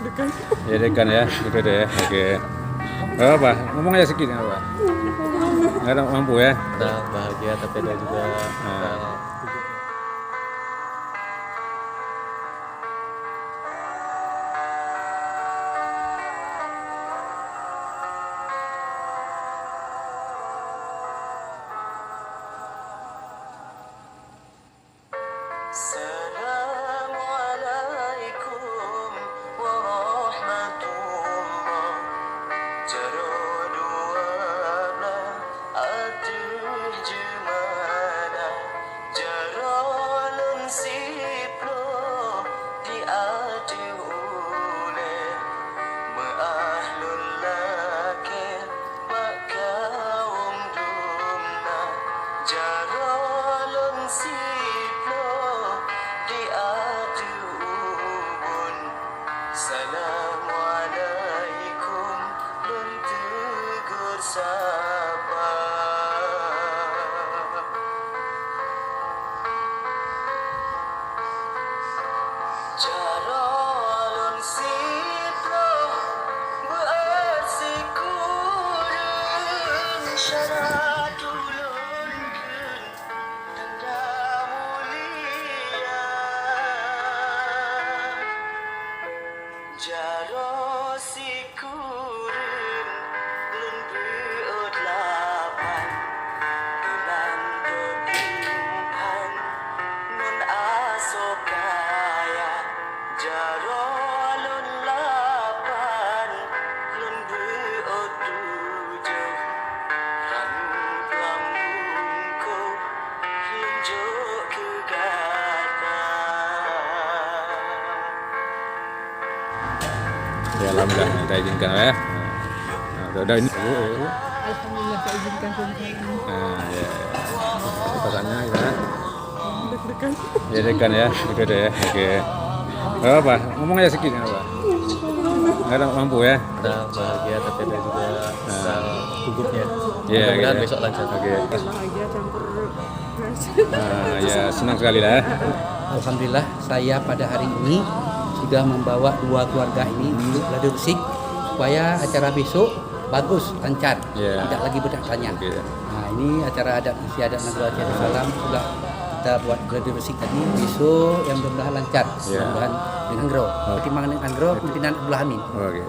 Deg-degan. Ya degan ya, gitu deh. Oke. Gak apa, ngomong aja sedikit nggak apa. Nggak ada mampu ya. Ada bahagia tapi ada juga Assalamualaikum warahmatullah. Jaro duana atuh jemana. Jaro lensiplo di atuh ule. Maahlul lakir bakaum dumna. Jaro lensiplo di atuh ubun. Assalamualaikum dan tegur sapa. Jaralun siplo buat sikurun syaratulun kun tanda mulia. Jaro sikurun lun beut lapan bulan dodimpan nun asokaya. Jaro lun lapan lun beut tujuh ranum pelambungku lunjuk ke gata. Ya alhamdulillah kita izinkan ya. Udah ini. Alhamdulillah saya izinkan pernikahan. Ya. Pasannya kita. Deg-degan. Ya degan ya, gitu deh. Oke. Gak apa, ngomong aja sedikit nggak apa. Nggak ada mampu ya. ada bahagia tapi ada juga gugupnya. Iya, Mudah-mudahan gitu. besok lancar. Oke. Bahagia campur stres. Ya senang sekali lah ya. Alhamdulillah saya pada hari ini sudah membawa dua keluarga ini untuk gladi resik supaya acara besok bagus, lancar, Ya. tidak lagi bertanya. Oke. Nah ini acara adat istiadat Nagara Aceh Salam sudah kita buat gladi resik tadi, besok yang mudah-mudahan lancar, Ya. mudah-mudahan dengan Angro, pertimbangan dengan Angro, pimpinan Abdullah Amin. Oke.